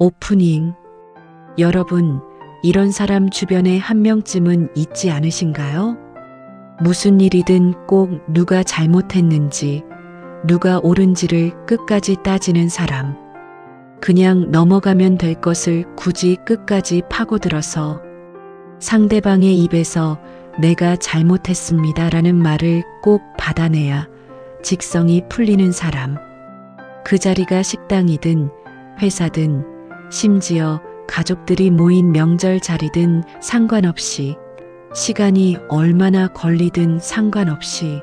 오프닝. 여러분, 이런 사람 주변에 한 명쯤은 있지 않으신가요? 무슨 일이든 꼭 누가 잘못했는지, 누가 옳은지를 끝까지 따지는 사람. 그냥 넘어가면 될 것을 굳이 끝까지 파고들어서 상대방의 입에서 내가 잘못했습니다 라는 말을 꼭 받아내야 직성이 풀리는 사람. 그 자리가 식당이든 회사든 심지어 가족들이 모인 명절 자리든 상관없이, 시간이 얼마나 걸리든 상관없이,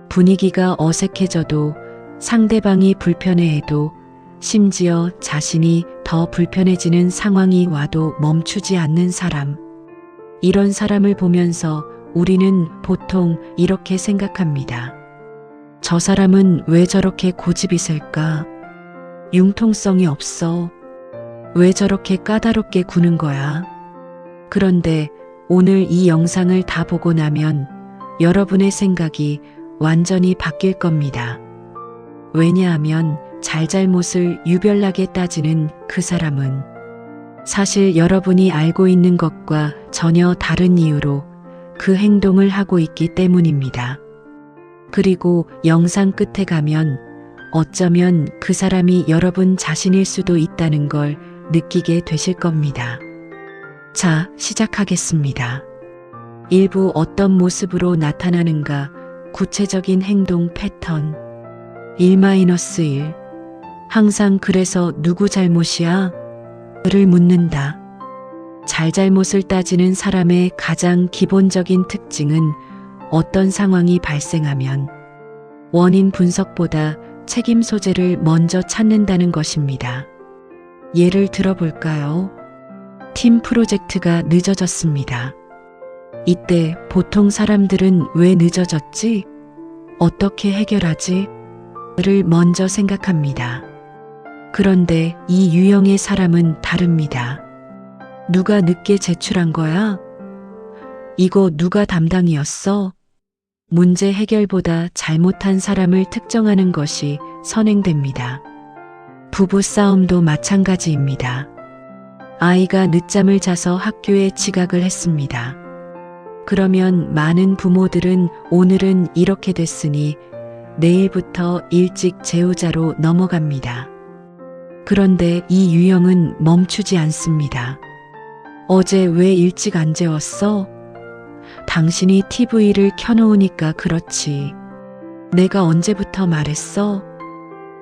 분위기가 어색해져도 상대방이 불편해해도 심지어 자신이 더 불편해지는 상황이 와도 멈추지 않는 사람. 이런 사람을 보면서 우리는 보통 이렇게 생각합니다. 저 사람은 왜 저렇게 고집이 설까? 융통성이 없어. 왜 저렇게 까다롭게 구는 거야? 그런데 오늘 이 영상을 다 보고 나면 여러분의 생각이 완전히 바뀔 겁니다. 왜냐하면 잘잘못을 유별나게 따지는 그 사람은 사실 여러분이 알고 있는 것과 전혀 다른 이유로 그 행동을 하고 있기 때문입니다. 그리고 영상 끝에 가면 어쩌면 그 사람이 여러분 자신일 수도 있다는 걸 느끼게 되실 겁니다. 자, 시작하겠습니다. 일부 어떤 모습으로 나타나는가 구체적인 행동 패턴. 1-1. 항상 그래서 누구 잘못이야? 를 묻는다. 잘잘못을 따지는 사람의 가장 기본적인 특징은 어떤 상황이 발생하면 원인 분석보다 책임 소재를 먼저 찾는다는 것입니다. 예를 들어볼까요? 팀 프로젝트가 늦어졌습니다. 이때 보통 사람들은 왜 늦어졌지? 어떻게 해결하지? 를 먼저 생각합니다. 그런데 이 유형의 사람은 다릅니다. 누가 늦게 제출한 거야? 이거 누가 담당이었어? 문제 해결보다 잘못한 사람을 특정하는 것이 선행됩니다. 부부 싸움도 마찬가지입니다. 아이가 늦잠을 자서 학교에 지각을 했습니다. 그러면 많은 부모들은 오늘은 이렇게 됐으니 내일부터 일찍 재우자로 넘어갑니다. 그런데 이 유형은 멈추지 않습니다. 어제 왜 일찍 안 재웠어? 당신이 TV를 켜놓으니까 그렇지. 내가 언제부터 말했어?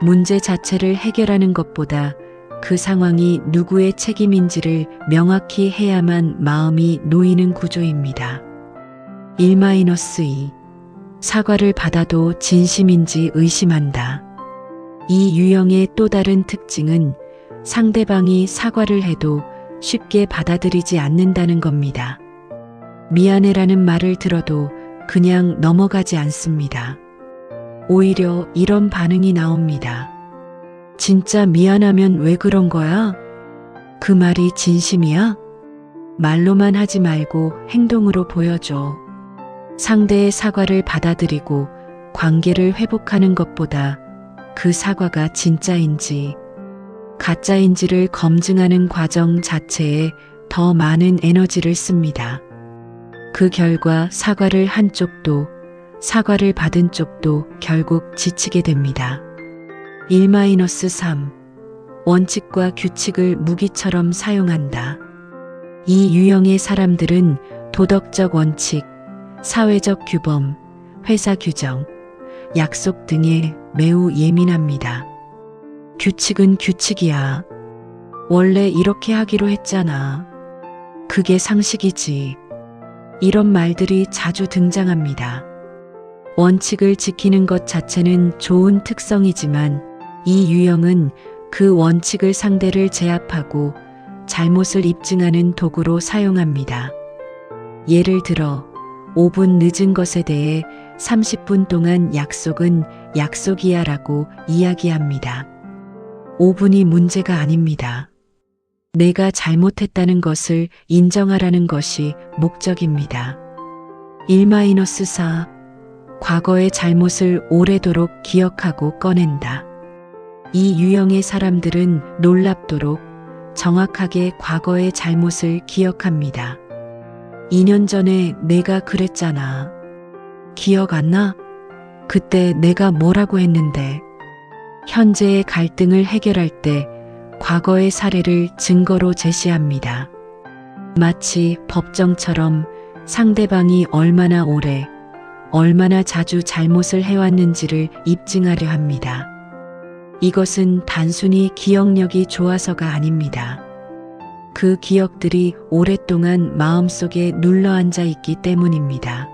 문제 자체를 해결하는 것보다 그 상황이 누구의 책임인지를 명확히 해야만 마음이 놓이는 구조입니다. 1-2. 사과를 받아도 진심인지 의심한다. 이 유형의 또 다른 특징은 상대방이 사과를 해도 쉽게 받아들이지 않는다는 겁니다. 미안해라는 말을 들어도 그냥 넘어가지 않습니다. 오히려 이런 반응이 나옵니다. 진짜 미안하면 왜 그런 거야? 그 말이 진심이야? 말로만 하지 말고 행동으로 보여줘. 상대의 사과를 받아들이고 관계를 회복하는 것보다 그 사과가 진짜인지 가짜인지를 검증하는 과정 자체에 더 많은 에너지를 씁니다. 그 결과 사과를 한 쪽도 사과를 받은 쪽도 결국 지치게 됩니다. 1-3. 원칙과 규칙을 무기처럼 사용한다. 이 유형의 사람들은 도덕적 원칙, 사회적 규범, 회사 규정, 약속 등에 매우 예민합니다. 규칙은 규칙이야. 원래 이렇게 하기로 했잖아. 그게 상식이지. 이런 말들이 자주 등장합니다. 원칙을 지키는 것 자체는 좋은 특성이지만 이 유형은 그 원칙을 상대를 제압하고 잘못을 입증하는 도구로 사용합니다. 예를 들어 5분 늦은 것에 대해 30분 동안 약속은 약속이야 라고 이야기합니다. 5분이 문제가 아닙니다. 내가 잘못했다는 것을 인정하라는 것이 목적입니다. 1-4. 과거의 잘못을 오래도록 기억하고 꺼낸다. 이 유형의 사람들은 놀랍도록 정확하게 과거의 잘못을 기억합니다. 2년 전에 내가 그랬잖아. 기억 안 나? 그때 내가 뭐라고 했는데. 현재의 갈등을 해결할 때 과거의 사례를 증거로 제시합니다. 마치 법정처럼 상대방이 얼마나 오래, 얼마나 자주 잘못을 해왔는지를 입증하려 합니다. 이것은 단순히 기억력이 좋아서가 아닙니다. 그 기억들이 오랫동안 마음속에 눌러앉아 있기 때문입니다.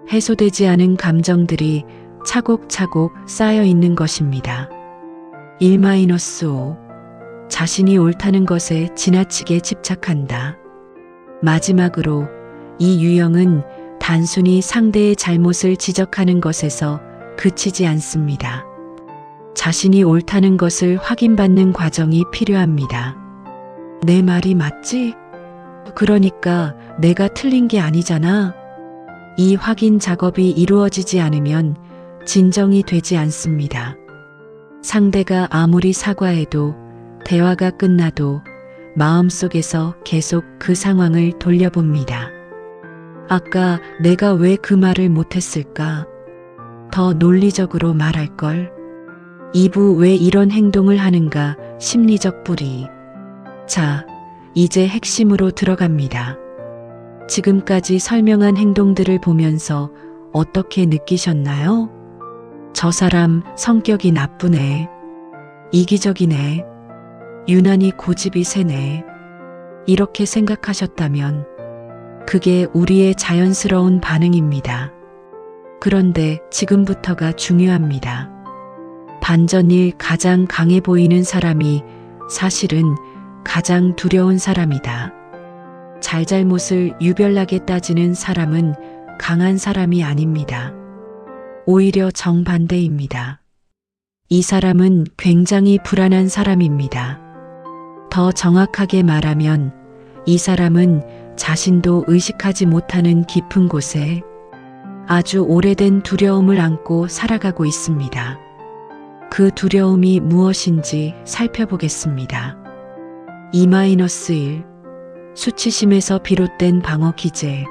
해소되지 않은 감정들이 차곡차곡 쌓여 있는 것입니다. 1-5. 자신이 옳다는 것에 지나치게 집착한다. 마지막으로 이 유형은 단순히 상대의 잘못을 지적하는 것에서 그치지 않습니다. 자신이 옳다는 것을 확인받는 과정이 필요합니다. 내 말이 맞지? 그러니까 내가 틀린 게 아니잖아. 이 확인 작업이 이루어지지 않으면 진정이 되지 않습니다. 상대가 아무리 사과해도 대화가 끝나도 마음속에서 계속 그 상황을 돌려봅니다. 아까 내가 왜 그 말을 못했을까? 더 논리적으로 말할걸? 이부 왜 이런 행동을 하는가? 심리적 뿌리. 자, 이제 핵심으로 들어갑니다. 지금까지 설명한 행동들을 보면서 어떻게 느끼셨나요? 저 사람 성격이 나쁘네. 이기적이네. 유난히 고집이 세네. 이렇게 생각하셨다면 그게 우리의 자연스러운 반응입니다. 그런데 지금부터가 중요합니다. 반전일 가장 강해 보이는 사람이 사실은 가장 두려운 사람이다. 잘잘못을 유별나게 따지는 사람은 강한 사람이 아닙니다. 오히려 정반대입니다. 이 사람은 굉장히 불안한 사람입니다. 더 정확하게 말하면 이 사람은 자신도 의식하지 못하는 깊은 곳에 아주 오래된 두려움을 안고 살아가고 있습니다. 그 두려움이 무엇인지 살펴보겠습니다. 2-1. 수치심에서 비롯된 방어 기제.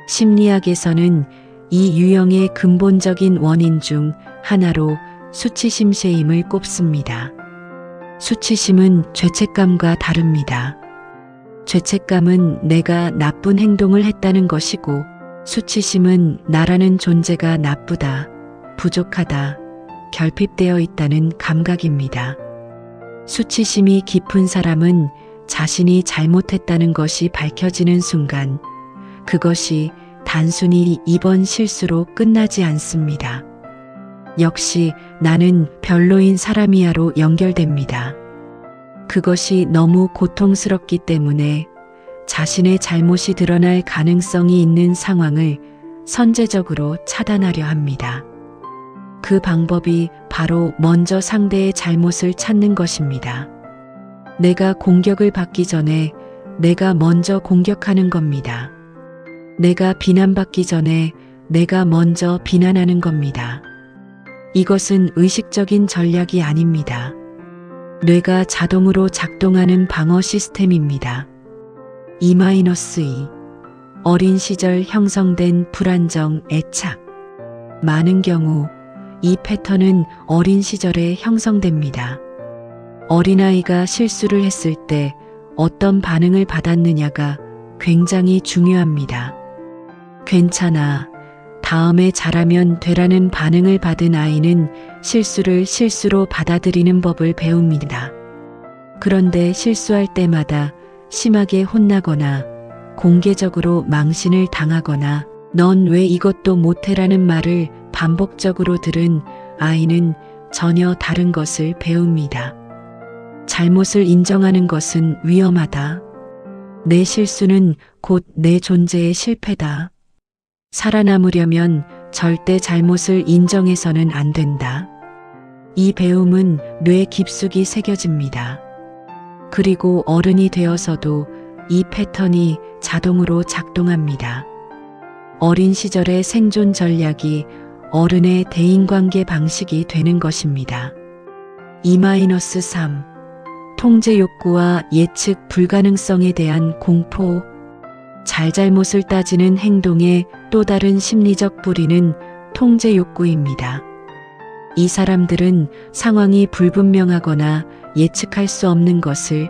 심리학에서는 이 유형의 근본적인 원인 중 하나로 수치심 쉐임을 꼽습니다. 수치심은 죄책감과 다릅니다. 죄책감은 내가 나쁜 행동을 했다는 것이고, 수치심은 나라는 존재가 나쁘다, 부족하다, 결핍되어 있다는 감각입니다. 수치심이 깊은 사람은 자신이 잘못했다는 것이 밝혀지는 순간 그것이 단순히 이번 실수로 끝나지 않습니다. 역시 나는 별로인 사람이야로 연결됩니다. 그것이 너무 고통스럽기 때문에 자신의 잘못이 드러날 가능성이 있는 상황을 선제적으로 차단하려 합니다. 그 방법이 바로 먼저 상대의 잘못을 찾는 것입니다. 내가 공격을 받기 전에 내가 먼저 공격하는 겁니다. 내가 비난받기 전에 내가 먼저 비난하는 겁니다. 이것은 의식적인 전략이 아닙니다. 뇌가 자동으로 작동하는 방어 시스템입니다. 2-2. 어린 시절 형성된 불안정, 애착. 많은 경우 이 패턴은 어린 시절에 형성됩니다. 어린아이가 실수를 했을 때 어떤 반응을 받았느냐가 굉장히 중요합니다. 괜찮아. 다음에 잘하면 되라는 반응을 받은 아이는 실수를 실수로 받아들이는 법을 배웁니다. 그런데 실수할 때마다 심하게 혼나거나 공개적으로 망신을 당하거나 넌 왜 이것도 못해라는 말을 반복적으로 들은 아이는 전혀 다른 것을 배웁니다. 잘못을 인정하는 것은 위험하다. 내 실수는 곧 내 존재의 실패다. 살아남으려면 절대 잘못을 인정해서는 안 된다. 이 배움은 뇌 깊숙이 새겨집니다. 그리고 어른이 되어서도 이 패턴이 자동으로 작동합니다. 어린 시절의 생존 전략이 어른의 대인관계 방식이 되는 것입니다. 2-3. 통제 욕구와 예측 불가능성에 대한 공포, 잘잘못을 따지는 행동의 또 다른 심리적 뿌리는 통제 욕구입니다. 이 사람들은 상황이 불분명하거나 예측할 수 없는 것을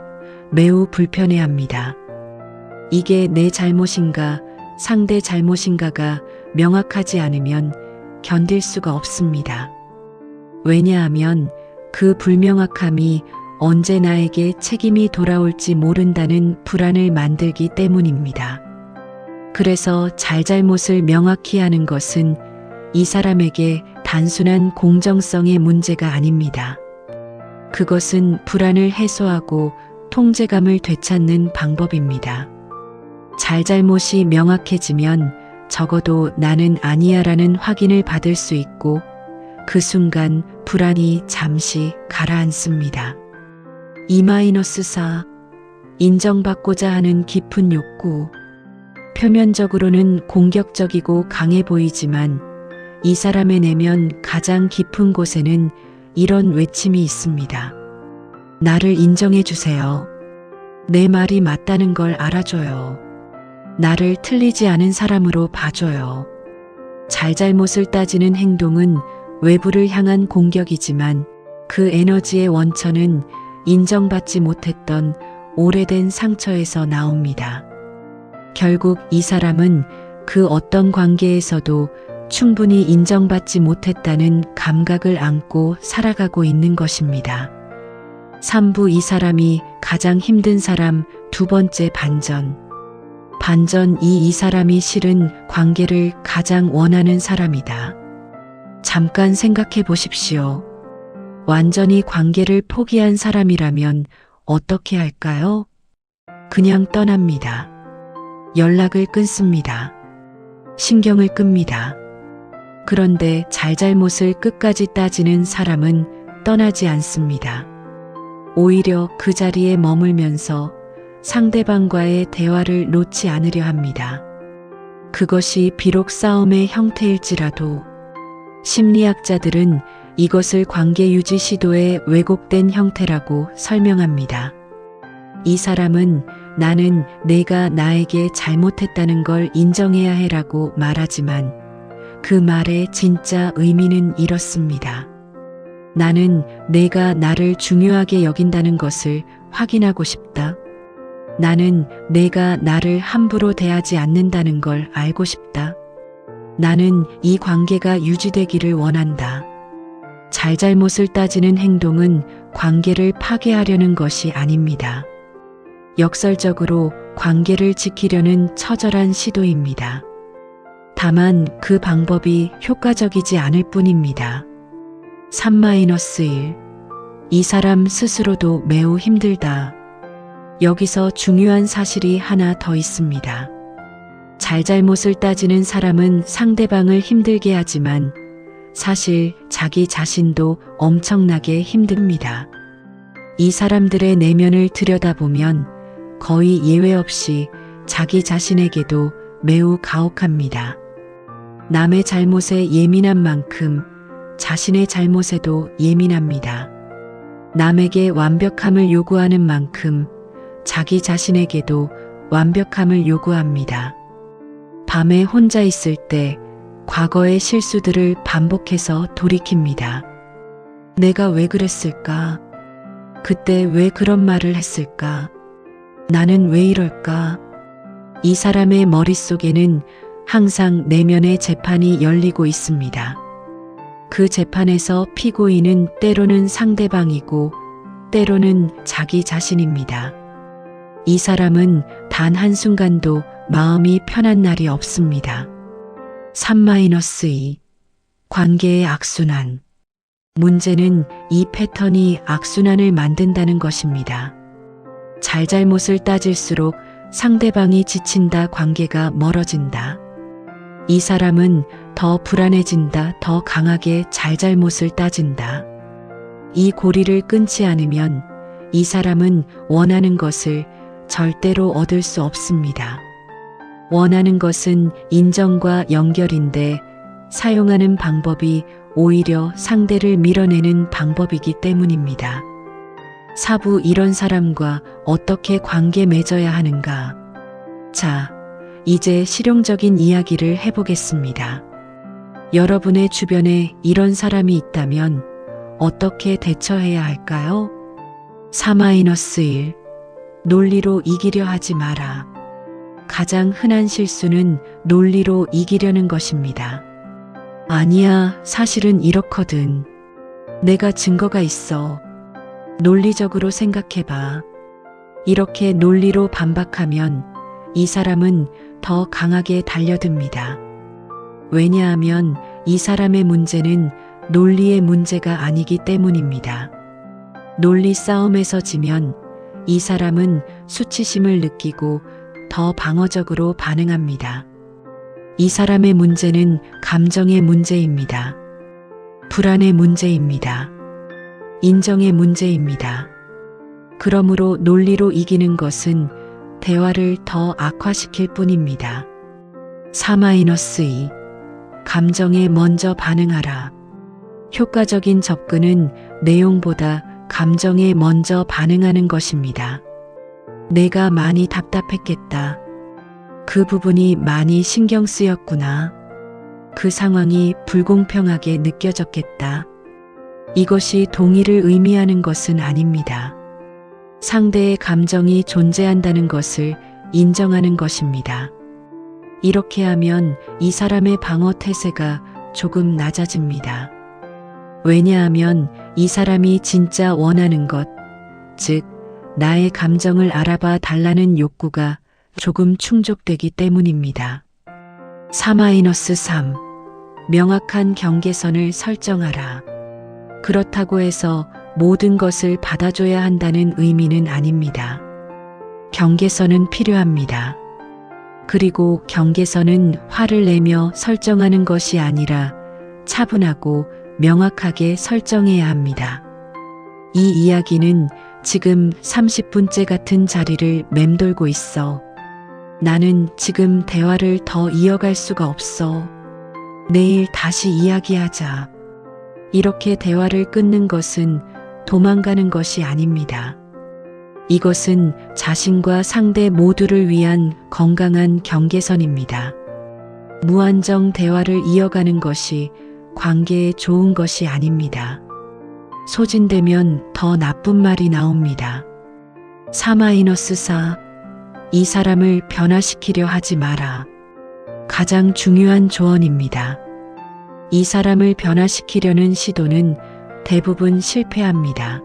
매우 불편해합니다. 이게 내 잘못인가, 상대 잘못인가가 명확하지 않으면 견딜 수가 없습니다. 왜냐하면 그 불명확함이 언제 나에게 책임이 돌아올지 모른다는 불안을 만들기 때문입니다. 그래서 잘잘못을 명확히 하는 것은 이 사람에게 단순한 공정성의 문제가 아닙니다. 그것은 불안을 해소하고 통제감을 되찾는 방법입니다. 잘잘못이 명확해지면 적어도 나는 아니야라는 확인을 받을 수 있고 그 순간 불안이 잠시 가라앉습니다. 2-4. 인정받고자 하는 깊은 욕구. 표면적으로는 공격적이고 강해 보이지만 이 사람의 내면 가장 깊은 곳에는 이런 외침이 있습니다. 나를 인정해 주세요. 내 말이 맞다는 걸 알아줘요. 나를 틀리지 않은 사람으로 봐줘요. 잘잘못을 따지는 행동은 외부를 향한 공격이지만 그 에너지의 원천은 인정받지 못했던 오래된 상처에서 나옵니다. 결국 이 사람은 그 어떤 관계에서도 충분히 인정받지 못했다는 감각을 안고 살아가고 있는 것입니다. 3부 이 사람이 가장 힘든 사람 두 번째 반전. 이 사람이 실은 관계를 가장 원하는 사람이다. 잠깐 생각해 보십시오. 완전히 관계를 포기한 사람이라면 어떻게 할까요? 그냥 떠납니다. 연락을 끊습니다. 신경을 끕니다. 그런데 잘잘못을 끝까지 따지는 사람은 떠나지 않습니다. 오히려 그 자리에 머물면서 상대방과의 대화를 놓지 않으려 합니다. 그것이 비록 싸움의 형태일지라도 심리학자들은 이것을 관계 유지 시도의 왜곡된 형태라고 설명합니다. 이 사람은 나는 내가 나에게 잘못했다는 걸 인정해야 해라고 말하지만 그 말의 진짜 의미는 이렇습니다. 나는 내가 나를 중요하게 여긴다는 것을 확인하고 싶다. 나는 내가 나를 함부로 대하지 않는다는 걸 알고 싶다. 나는 이 관계가 유지되기를 원한다. 잘잘못을 따지는 행동은 관계를 파괴하려는 것이 아닙니다. 역설적으로 관계를 지키려는 처절한 시도입니다. 다만 그 방법이 효과적이지 않을 뿐입니다. 3-1. 이 사람 스스로도 매우 힘들다. 여기서 중요한 사실이 하나 더 있습니다. 잘잘못을 따지는 사람은 상대방을 힘들게 하지만 사실 자기 자신도 엄청나게 힘듭니다. 이 사람들의 내면을 들여다보면 거의 예외 없이 자기 자신에게도 매우 가혹합니다. 남의 잘못에 예민한 만큼 자신의 잘못에도 예민합니다. 남에게 완벽함을 요구하는 만큼 자기 자신에게도 완벽함을 요구합니다. 밤에 혼자 있을 때 과거의 실수들을 반복해서 돌이킵니다. 내가 왜 그랬을까? 그때 왜 그런 말을 했을까? 나는 왜 이럴까? 이 사람의 머릿속에는 항상 내면의 재판이 열리고 있습니다. 그 재판에서 피고인은 때로는 상대방이고 때로는 자기 자신입니다. 이 사람은 단 한순간도 마음이 편한 날이 없습니다. 3-2. 관계의 악순환. 문제는 이 패턴이 악순환을 만든다는 것입니다. 잘잘못을 따질수록 상대방이 지친다, 관계가 멀어진다. 이 사람은 더 불안해진다, 더 강하게 잘잘못을 따진다. 이 고리를 끊지 않으면 이 사람은 원하는 것을 절대로 얻을 수 없습니다. 원하는 것은 인정과 연결인데 사용하는 방법이 오히려 상대를 밀어내는 방법이기 때문입니다. 사부 이런 사람과 어떻게 관계 맺어야 하는가? 자, 이제 실용적인 이야기를 해보겠습니다. 여러분의 주변에 이런 사람이 있다면 어떻게 대처해야 할까요? 4-1 논리로 이기려 하지 마라. 가장 흔한 실수는 논리로 이기려는 것입니다. 아니야, 사실은 이렇거든. 내가 증거가 있어. 논리적으로 생각해봐. 이렇게 논리로 반박하면 이 사람은 더 강하게 달려듭니다. 왜냐하면 이 사람의 문제는 논리의 문제가 아니기 때문입니다. 논리 싸움에서 지면 이 사람은 수치심을 느끼고 더 방어적으로 반응합니다. 이 사람의 문제는 감정의 문제입니다. 불안의 문제입니다. 인정의 문제입니다. 그러므로 논리로 이기는 것은 대화를 더 악화시킬 뿐입니다. 4-2 감정에 먼저 반응하라. 효과적인 접근은 내용보다 감정에 먼저 반응하는 것입니다. 내가 많이 답답했겠다. 그 부분이 많이 신경 쓰였구나. 그 상황이 불공평하게 느껴졌겠다. 이것이 동의를 의미하는 것은 아닙니다. 상대의 감정이 존재한다는 것을 인정하는 것입니다. 이렇게 하면 이 사람의 방어 태세가 조금 낮아집니다. 왜냐하면 이 사람이 진짜 원하는 것, 즉, 나의 감정을 알아봐 달라는 욕구가 조금 충족되기 때문입니다. 4-3 명확한 경계선을 설정하라. 그렇다고 해서 모든 것을 받아줘야 한다는 의미는 아닙니다. 경계선은 필요합니다. 그리고 경계선은 화를 내며 설정하는 것이 아니라 차분하고 명확하게 설정해야 합니다. 이 이야기는 지금 30분째 같은 자리를 맴돌고 있어. 나는 지금 대화를 더 이어갈 수가 없어. 내일 다시 이야기하자. 이렇게 대화를 끊는 것은 도망가는 것이 아닙니다. 이것은 자신과 상대 모두를 위한 건강한 경계선입니다. 무한정 대화를 이어가는 것이 관계에 좋은 것이 아닙니다. 소진되면 더 나쁜 말이 나옵니다. 4-4 이 사람을 변화시키려 하지 마라. 가장 중요한 조언입니다. 이 사람을 변화시키려는 시도는 대부분 실패합니다.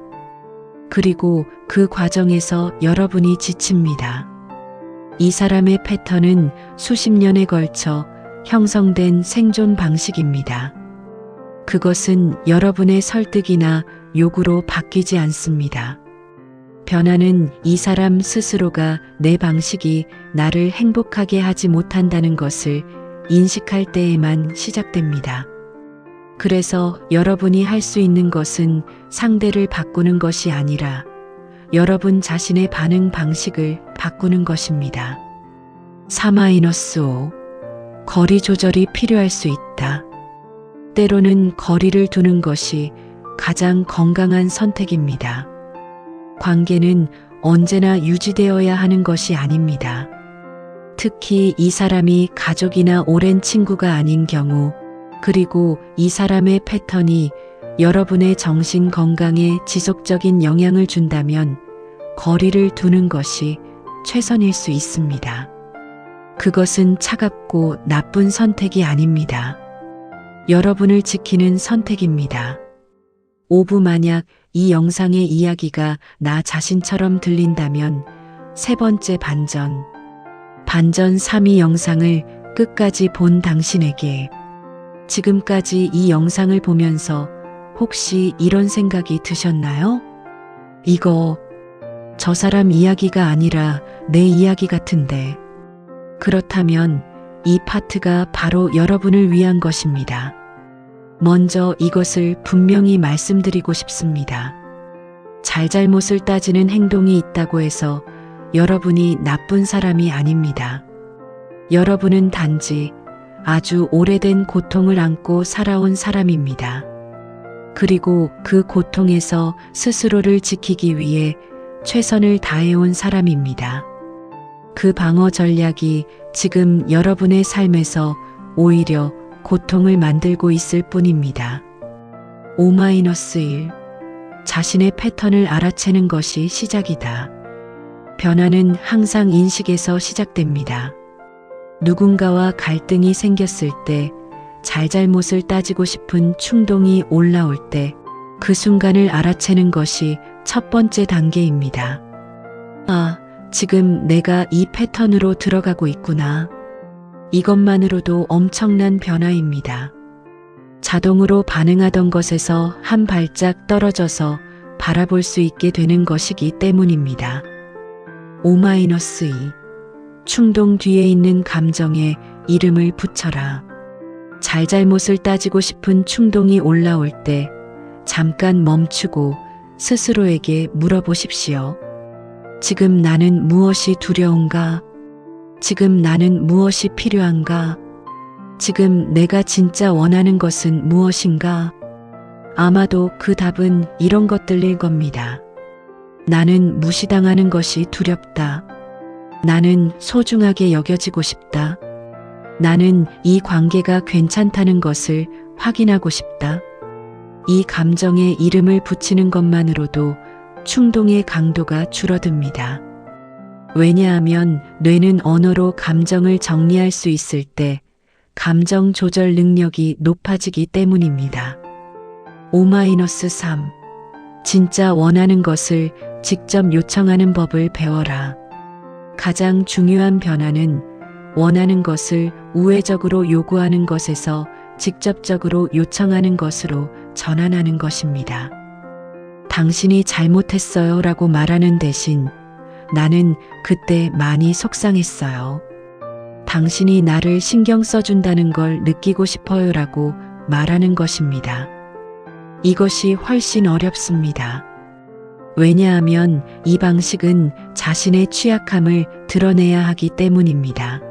그리고 그 과정에서 여러분이 지칩니다. 이 사람의 패턴은 수십 년에 걸쳐 형성된 생존 방식입니다. 그것은 여러분의 설득이나 요구로 바뀌지 않습니다. 변화는 이 사람 스스로가 내 방식이 나를 행복하게 하지 못한다는 것을 인식할 때에만 시작됩니다. 그래서 여러분이 할 수 있는 것은 상대를 바꾸는 것이 아니라 여러분 자신의 반응 방식을 바꾸는 것입니다. 4-5 거리 조절이 필요할 수 있다. 때로는 거리를 두는 것이 가장 건강한 선택입니다. 관계는 언제나 유지되어야 하는 것이 아닙니다. 특히 이 사람이 가족이나 오랜 친구가 아닌 경우, 그리고 이 사람의 패턴이 여러분의 정신 건강에 지속적인 영향을 준다면 거리를 두는 것이 최선일 수 있습니다. 그것은 차갑고 나쁜 선택이 아닙니다. 여러분을 지키는 선택입니다. 5부 만약 이 영상의 이야기가 나 자신처럼 들린다면 세 번째 반전 3이 영상을 끝까지 본 당신에게 지금까지 이 영상을 보면서 혹시 이런 생각이 드셨나요? 이거 저 사람 이야기가 아니라 내 이야기 같은데. 그렇다면 이 파트가 바로 여러분을 위한 것입니다. 먼저 이것을 분명히 말씀드리고 싶습니다. 잘잘못을 따지는 행동이 있다고 해서 여러분이 나쁜 사람이 아닙니다. 여러분은 단지 아주 오래된 고통을 안고 살아온 사람입니다. 그리고 그 고통에서 스스로를 지키기 위해 최선을 다해온 사람입니다. 그 방어 전략이 지금 여러분의 삶에서 오히려 고통을 만들고 있을 뿐입니다. O-1 자신의 패턴을 알아채는 것이 시작이다. 변화는 항상 인식에서 시작됩니다. 누군가와 갈등이 생겼을 때, 잘잘못을 따지고 싶은 충동이 올라올 때, 그 순간을 알아채는 것이 첫 번째 단계입니다. 아, 지금 내가 이 패턴으로 들어가고 있구나. 이것만으로도 엄청난 변화입니다. 자동으로 반응하던 것에서 한 발짝 떨어져서 바라볼 수 있게 되는 것이기 때문입니다. O-2 충동 뒤에 있는 감정에 이름을 붙여라. 잘잘못을 따지고 싶은 충동이 올라올 때 잠깐 멈추고 스스로에게 물어보십시오. 지금 나는 무엇이 두려운가? 지금 나는 무엇이 필요한가? 지금 내가 진짜 원하는 것은 무엇인가? 아마도 그 답은 이런 것들일 겁니다. 나는 무시당하는 것이 두렵다. 나는 소중하게 여겨지고 싶다. 나는 이 관계가 괜찮다는 것을 확인하고 싶다. 이 감정에 이름을 붙이는 것만으로도 충동의 강도가 줄어듭니다. 왜냐하면 뇌는 언어로 감정을 정리할 수 있을 때 감정 조절 능력이 높아지기 때문입니다. O-3 진짜 원하는 것을 직접 요청하는 법을 배워라. 가장 중요한 변화는 원하는 것을 우회적으로 요구하는 것에서 직접적으로 요청하는 것으로 전환하는 것입니다. 당신이 잘못했어요 라고 말하는 대신 나는 그때 많이 속상했어요. 당신이 나를 신경 써준다는 걸 느끼고 싶어요 라고 말하는 것입니다. 이것이 훨씬 어렵습니다. 왜냐하면 이 방식은 자신의 취약함을 드러내야 하기 때문입니다.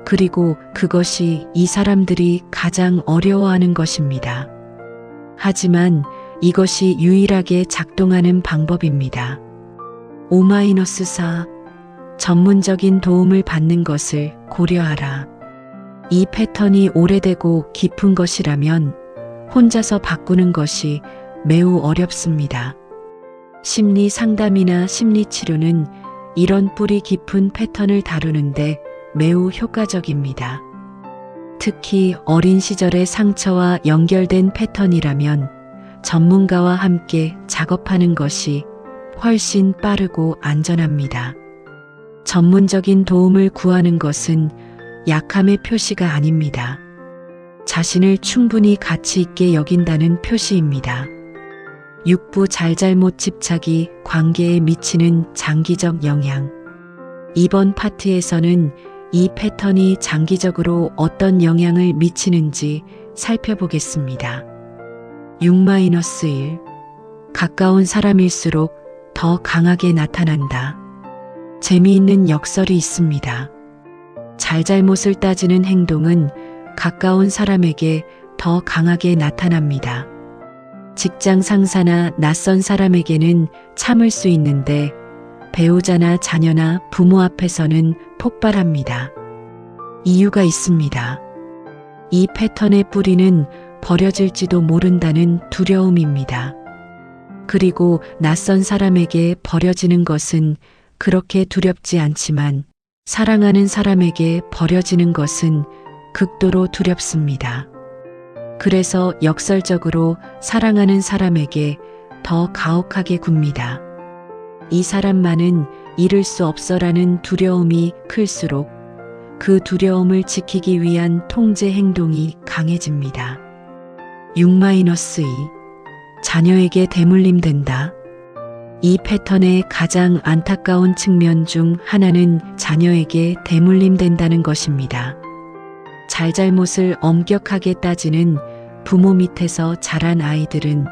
그리고 그것이 이 사람들이 가장 어려워하는 것입니다. 하지만 이것이 유일하게 작동하는 방법입니다. O-4 전문적인 도움을 받는 것을 고려하라. 이 패턴이 오래되고 깊은 것이라면 혼자서 바꾸는 것이 매우 어렵습니다. 심리 상담이나 심리 치료는 이런 뿌리 깊은 패턴을 다루는데 매우 효과적입니다. 특히 어린 시절의 상처와 연결된 패턴이라면 전문가와 함께 작업하는 것이 훨씬 빠르고 안전합니다. 전문적인 도움을 구하는 것은 약함의 표시가 아닙니다. 자신을 충분히 가치 있게 여긴다는 표시입니다. 6부 잘잘못 집착이 관계에 미치는 장기적 영향. 이번 파트에서는 이 패턴이 장기적으로 어떤 영향을 미치는지 살펴보겠습니다. 6-1 가까운 사람일수록 더 강하게 나타난다. 재미있는 역설이 있습니다. 잘잘못을 따지는 행동은 가까운 사람에게 더 강하게 나타납니다. 직장 상사나 낯선 사람에게는 참을 수 있는데 배우자나 자녀나 부모 앞에서는 폭발합니다. 이유가 있습니다. 이 패턴의 뿌리는 버려질지도 모른다는 두려움입니다. 그리고 낯선 사람에게 버려지는 것은 그렇게 두렵지 않지만 사랑하는 사람에게 버려지는 것은 극도로 두렵습니다. 그래서 역설적으로 사랑하는 사람에게 더 가혹하게 굽니다. 이 사람만은 잃을 수 없어라는 두려움이 클수록 그 두려움을 지키기 위한 통제 행동이 강해집니다. 6-2 자녀에게 대물림된다. 이 패턴의 가장 안타까운 측면 중 하나는 자녀에게 대물림된다는 것입니다. 잘잘못을 엄격하게 따지는 부모 밑에서 자란 아이들은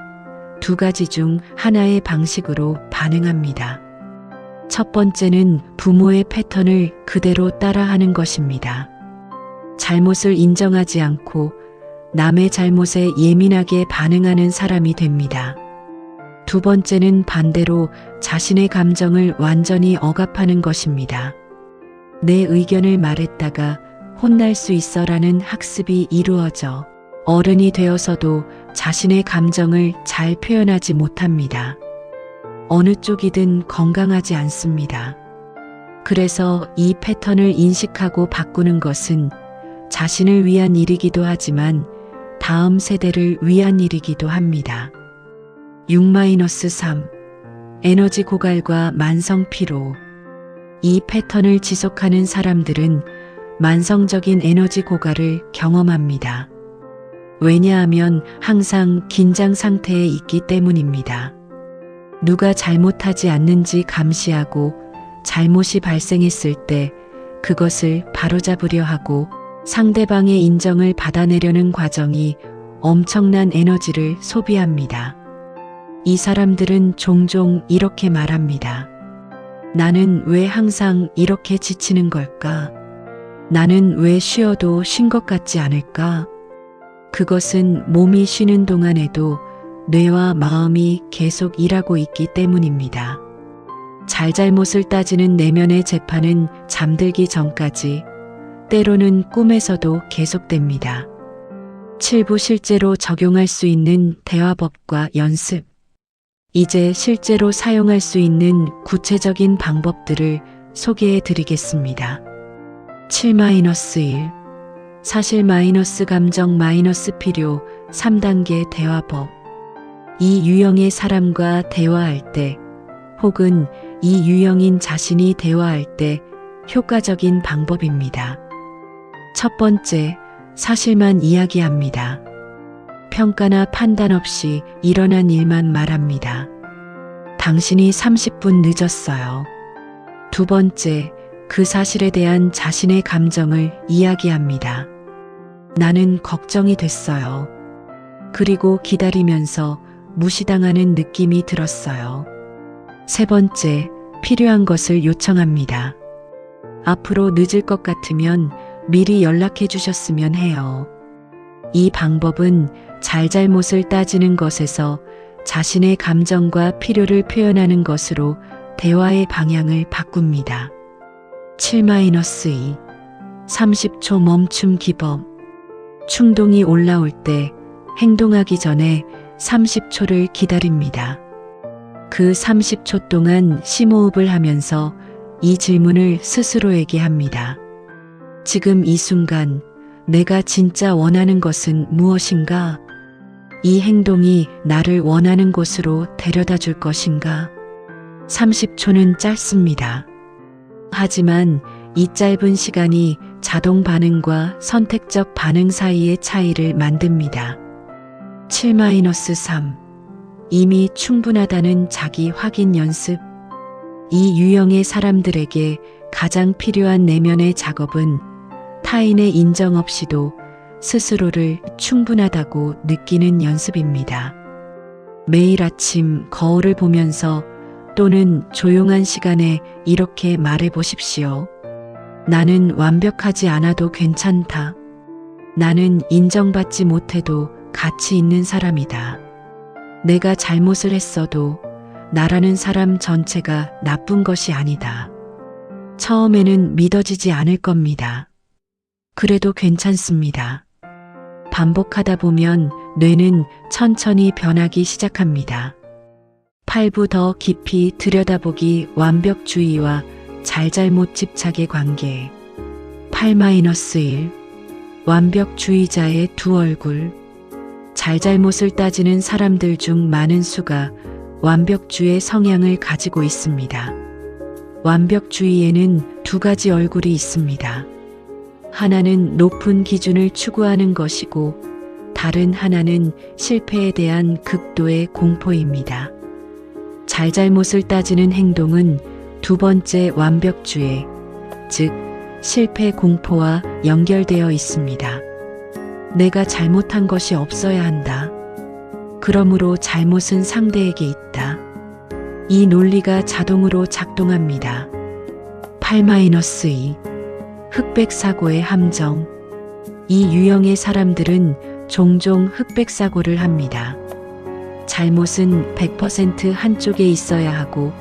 두 가지 중 하나의 방식으로 반응합니다. 첫 번째는 부모의 패턴을 그대로 따라하는 것입니다. 잘못을 인정하지 않고 남의 잘못에 예민하게 반응하는 사람이 됩니다. 두 번째는 반대로 자신의 감정을 완전히 억압하는 것입니다. 내 의견을 말했다가 혼날 수 있어라는 학습이 이루어져 어른이 되어서도 자신의 감정을 잘 표현하지 못합니다. 어느 쪽이든 건강하지 않습니다. 그래서 이 패턴을 인식하고 바꾸는 것은 자신을 위한 일이기도 하지만 다음 세대를 위한 일이기도 합니다. 6-3 에너지 고갈과 만성 피로. 이 패턴을 지속하는 사람들은 만성적인 에너지 고갈을 경험합니다. 왜냐하면 항상 긴장 상태에 있기 때문입니다. 누가 잘못하지 않는지 감시하고 잘못이 발생했을 때 그것을 바로잡으려 하고 상대방의 인정을 받아내려는 과정이 엄청난 에너지를 소비합니다. 이 사람들은 종종 이렇게 말합니다. 나는 왜 항상 이렇게 지치는 걸까? 나는 왜 쉬어도 쉰 것 같지 않을까? 그것은 몸이 쉬는 동안에도 뇌와 마음이 계속 일하고 있기 때문입니다. 잘잘못을 따지는 내면의 재판은 잠들기 전까지, 때로는 꿈에서도 계속됩니다. 7부 실제로 적용할 수 있는 대화법과 연습. 이제 실제로 사용할 수 있는 구체적인 방법들을 소개해 드리겠습니다. 7-1 사실 마이너스 감정 마이너스 필요 3단계 대화법. 이 유형의 사람과 대화할 때 혹은 이 유형인 자신이 대화할 때 효과적인 방법입니다. 첫 번째, 사실만 이야기합니다. 평가나 판단 없이 일어난 일만 말합니다. 당신이 30분 늦었어요. 두 번째, 그 사실에 대한 자신의 감정을 이야기합니다. 나는 걱정이 됐어요. 그리고 기다리면서 무시당하는 느낌이 들었어요. 세 번째, 필요한 것을 요청합니다. 앞으로 늦을 것 같으면 미리 연락해 주셨으면 해요. 이 방법은 잘잘못을 따지는 것에서 자신의 감정과 필요를 표현하는 것으로 대화의 방향을 바꿉니다. 7-2 30초 멈춤 기법. 충동이 올라올 때 행동하기 전에 30초를 기다립니다. 그 30초 동안 심호흡을 하면서 이 질문을 스스로에게 합니다. 지금 이 순간 내가 진짜 원하는 것은 무엇인가? 이 행동이 나를 원하는 곳으로 데려다 줄 것인가? 30초는 짧습니다. 하지만 이 짧은 시간이 자동 반응과 선택적 반응 사이의 차이를 만듭니다. 7-3 이미 충분하다는 자기 확인 연습. 이 유형의 사람들에게 가장 필요한 내면의 작업은 타인의 인정 없이도 스스로를 충분하다고 느끼는 연습입니다. 매일 아침 거울을 보면서 또는 조용한 시간에 이렇게 말해 보십시오. 나는 완벽하지 않아도 괜찮다. 나는 인정받지 못해도 가치 있는 사람이다. 내가 잘못을 했어도 나라는 사람 전체가 나쁜 것이 아니다. 처음에는 믿어지지 않을 겁니다. 그래도 괜찮습니다. 반복하다 보면 뇌는 천천히 변하기 시작합니다. 8부 더 깊이 들여다보기 완벽주의와 잘잘못 집착의 관계. 8-1 완벽주의자의 두 얼굴. 잘잘못을 따지는 사람들 중 많은 수가 완벽주의 성향을 가지고 있습니다. 완벽주의에는 두 가지 얼굴이 있습니다. 하나는 높은 기준을 추구하는 것이고 다른 하나는 실패에 대한 극도의 공포입니다. 잘잘못을 따지는 행동은 두 번째 완벽주의, 즉 실패 공포와 연결되어 있습니다. 내가 잘못한 것이 없어야 한다. 그러므로 잘못은 상대에게 있다. 이 논리가 자동으로 작동합니다. 8-2 흑백 사고의 함정. 이 유형의 사람들은 종종 흑백사고를 합니다. 잘못은 100% 한쪽에 있어야 하고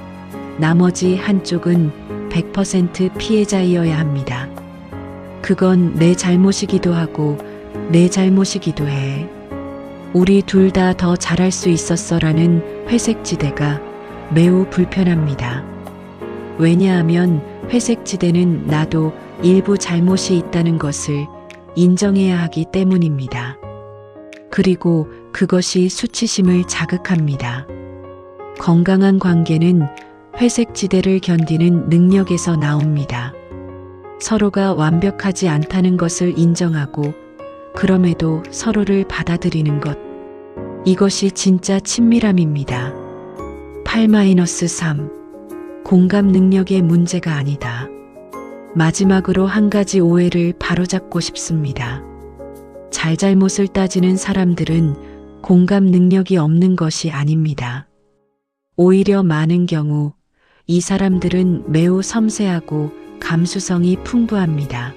나머지 한쪽은 100% 피해자이어야 합니다. 그건 내 잘못이기도 하고 내 잘못이기도 해. 우리 둘 다 더 잘할 수 있었어라는 회색지대가 매우 불편합니다. 왜냐하면 회색지대는 나도 일부 잘못이 있다는 것을 인정해야 하기 때문입니다. 그리고 그것이 수치심을 자극합니다. 건강한 관계는 회색지대를 견디는 능력에서 나옵니다. 서로가 완벽하지 않다는 것을 인정하고 그럼에도 서로를 받아들이는 것. 이것이 진짜 친밀함입니다. 8-3. 공감 능력의 문제가 아니다. 마지막으로 한 가지 오해를 바로잡고 싶습니다. 잘잘못을 따지는 사람들은 공감 능력이 없는 것이 아닙니다. 오히려 많은 경우 이 사람들은 매우 섬세하고 감수성이 풍부합니다.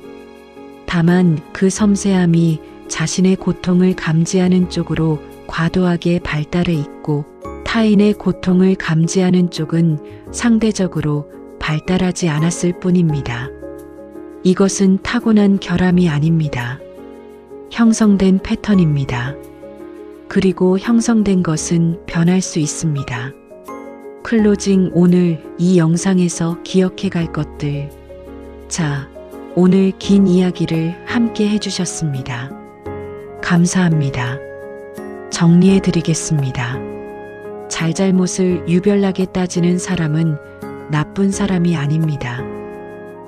다만 그 섬세함이 자신의 고통을 감지하는 쪽으로 과도하게 발달해 있고 타인의 고통을 감지하는 쪽은 상대적으로 발달하지 않았을 뿐입니다. 이것은 타고난 결함이 아닙니다. 형성된 패턴입니다. 그리고 형성된 것은 변할 수 있습니다. 클로징. 오늘 이 영상에서 기억해 갈 것들. 자, 오늘 긴 이야기를 함께 해주셨습니다. 감사합니다. 정리해 드리겠습니다. 잘잘못을 유별나게 따지는 사람은 나쁜 사람이 아닙니다.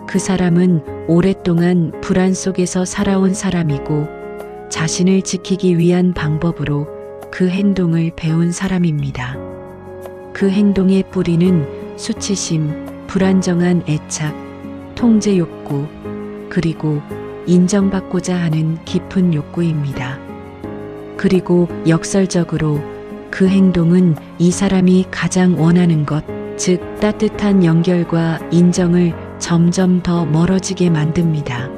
그 사람은 오랫동안 불안 속에서 살아온 사람이고 자신을 지키기 위한 방법으로 그 행동을 배운 사람입니다. 그 행동의 뿌리는 수치심, 불안정한 애착, 통제 욕구, 그리고 인정받고자 하는 깊은 욕구입니다. 그리고 역설적으로 그 행동은 이 사람이 가장 원하는 것, 즉 따뜻한 연결과 인정을 점점 더 멀어지게 만듭니다.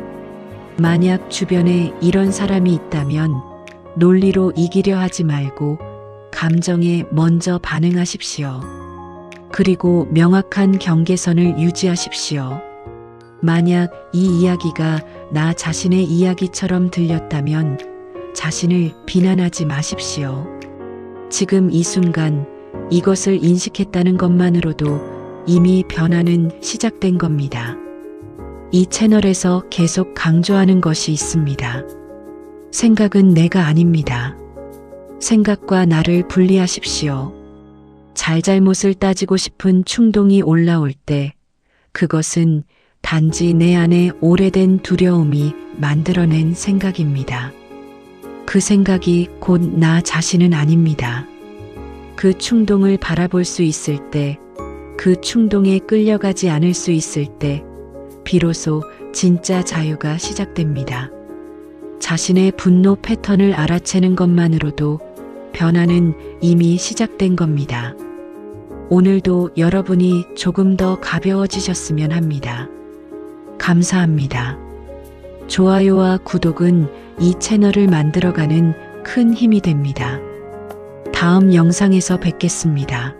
만약 주변에 이런 사람이 있다면 논리로 이기려 하지 말고 감정에 먼저 반응하십시오. 그리고 명확한 경계선을 유지하십시오. 만약 이 이야기가 나 자신의 이야기처럼 들렸다면 자신을 비난하지 마십시오. 지금 이 순간 이것을 인식했다는 것만으로도 이미 변화는 시작된 겁니다. 이 채널에서 계속 강조하는 것이 있습니다. 생각은 내가 아닙니다. 생각과 나를 분리하십시오. 잘잘못을 따지고 싶은 충동이 올라올 때 그것은 단지 내 안에 오래된 두려움이 만들어낸 생각입니다. 그 생각이 곧 나 자신은 아닙니다. 그 충동을 바라볼 수 있을 때, 그 충동에 끌려가지 않을 수 있을 때, 비로소 진짜 자유가 시작됩니다. 자신의 분노 패턴을 알아채는 것만으로도 변화는 이미 시작된 겁니다. 오늘도 여러분이 조금 더 가벼워지셨으면 합니다. 감사합니다. 좋아요와 구독은 이 채널을 만들어가는 큰 힘이 됩니다. 다음 영상에서 뵙겠습니다.